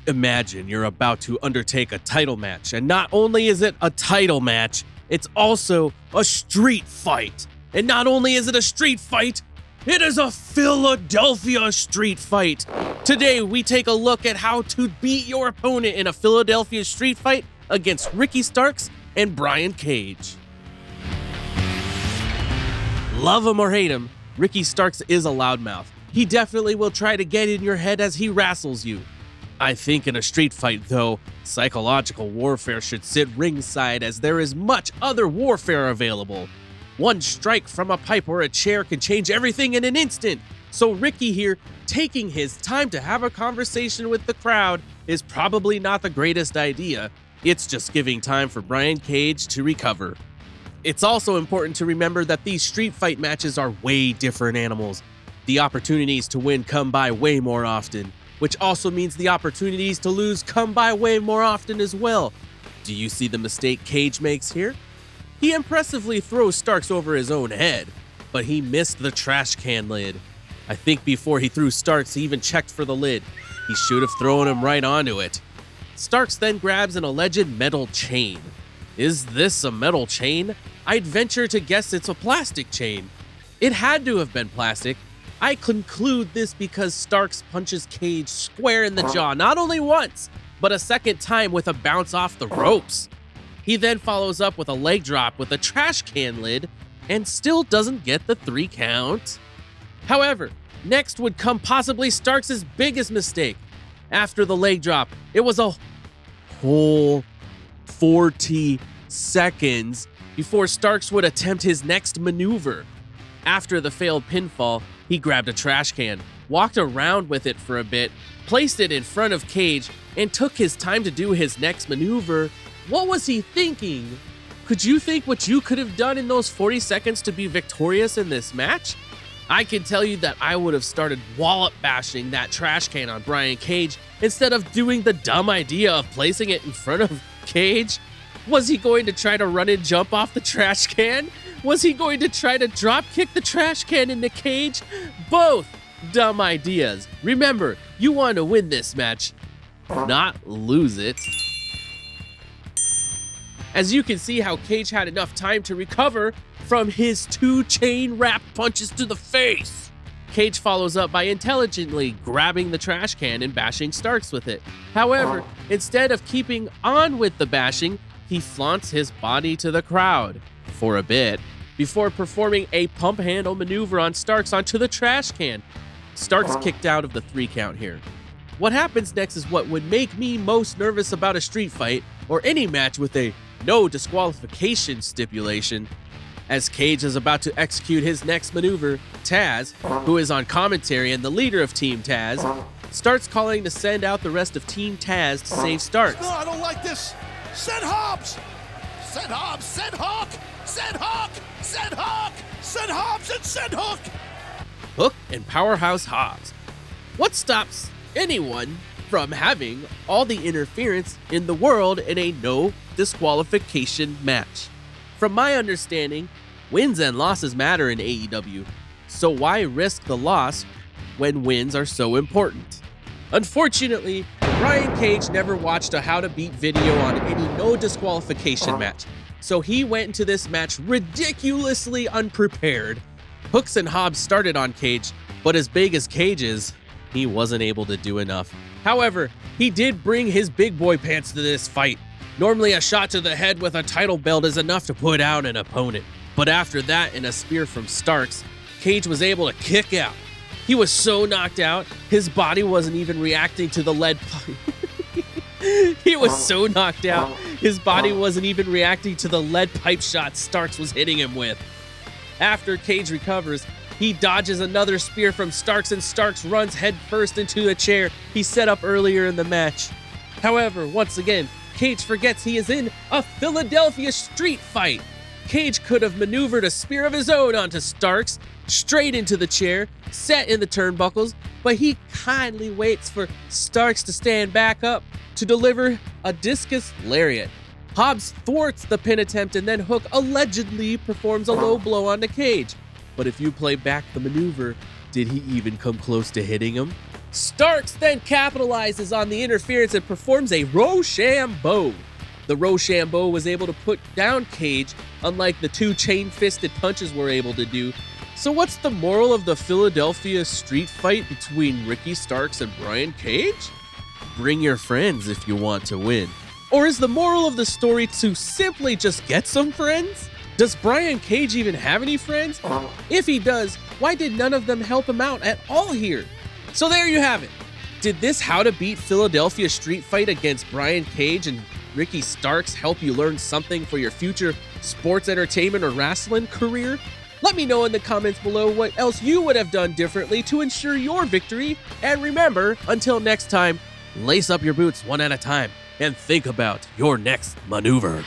Imagine you're about to undertake a title match, and not only is it a title match, it's also a street fight. And not only is it a street fight, it is a Philadelphia street fight. Today, we take a look at how to beat your opponent in a Philadelphia street fight against Ricky Starks and Brian Cage. Love him or hate him, Ricky Starks is a loudmouth. He definitely will try to get in your head as he wrestles you. I think in a street fight, though, psychological warfare should sit ringside as there is much other warfare available. One strike from a pipe or a chair can change everything in an instant. So Ricky here, taking his time to have a conversation with the crowd is probably not the greatest idea. It's just giving time for Brian Cage to recover. It's also important to remember that these street fight matches are way different animals. The opportunities to win come by way more often, which also means the opportunities to lose come by way more often as well. Do you see the mistake Cage makes here? He impressively throws Starks over his own head, but he missed the trash can lid. I think before he threw Starks, he even checked for the lid. He should have thrown him right onto it. Starks then grabs an alleged metal chain. Is this a metal chain? I'd venture to guess it's a plastic chain. It had to have been plastic. I conclude this because Starks punches Cage square in the jaw not only once, but a second time with a bounce off the ropes. He then follows up with a leg drop with a trash can lid and still doesn't get the 3 count. However, next would come possibly Starks' biggest mistake. After the leg drop, it was a whole 40 seconds before Starks would attempt his next maneuver. After the failed pinfall, he grabbed a trash can, walked around with it for a bit, placed it in front of Cage, and took his time to do his next maneuver. What was he thinking? Could you think what you could have done in those 40 seconds to be victorious in this match? I can tell you that I would have started wallop bashing that trash can on Brian Cage instead of doing the dumb idea of placing it in front of Cage. Was he going to try to run and jump off the trash can? Was he going to try to drop kick the trash can into Cage? Both dumb ideas. Remember, you want to win this match, not lose it. As you can see how Cage had enough time to recover from his 2 chain wrap punches to the face. Cage follows up by intelligently grabbing the trash can and bashing Starks with it. However, instead of keeping on with the bashing, he flaunts his body to the crowd for a bit before performing a pump handle maneuver on Starks onto the trash can. Starks kicked out of the 3 count here. What happens next is what would make me most nervous about a street fight or any match with a no disqualification stipulation. As Cage is about to execute his next maneuver, Taz, who is on commentary and the leader of Team Taz, starts calling to send out the rest of Team Taz to save Starks. No, I don't like this. Send Hobbs! Send Hobbs! Send Hook! Send Hook! Send Hook! Send Hobbs and send Hook! Hook and Powerhouse Hobbs. What stops anyone from having all the interference in the world in a no disqualification match? From my understanding, wins and losses matter in AEW, so why risk the loss when wins are so important? Unfortunately, Brian Cage never watched a how to beat video on any no disqualification match, so he went into this match ridiculously unprepared. Hooks and Hobbs started on Cage, but as big as Cage is, he wasn't able to do enough. However, he did bring his big boy pants to this fight. Normally a shot to the head with a title belt is enough to put out an opponent, but after that and a spear from Starks, Cage was able to kick out. He was so knocked out, his body wasn't even reacting to the lead pipe. He was so knocked out, his body wasn't even reacting to the lead pipe shot Starks was hitting him with. After Cage recovers, he dodges another spear from Starks and Starks runs headfirst into a chair he set up earlier in the match. However, once again, Cage forgets he is in a Philadelphia street fight. Cage could have maneuvered a spear of his own onto Starks, straight into the chair, set in the turnbuckles, but he kindly waits for Starks to stand back up to deliver a discus lariat. Hobbs thwarts the pin attempt and then Hook allegedly performs a low blow onto Cage. But if you play back the maneuver, did he even come close to hitting him? Starks then capitalizes on the interference and performs a Rochambeau. The Rochambeau was able to put down Cage, unlike the two chain-fisted punches were able to do. So what's the moral of the Philadelphia street fight between Ricky Starks and Brian Cage? Bring your friends if you want to win. Or is the moral of the story to simply just get some friends? Does Brian Cage even have any friends? If he does, why did none of them help him out at all here? So there you have it. Did this How to Beat Philadelphia street fight against Brian Cage and Ricky Starks help you learn something for your future sports entertainment or wrestling career? Let me know in the comments below what else you would have done differently to ensure your victory. And remember, until next time, lace up your boots one at a time and think about your next maneuver.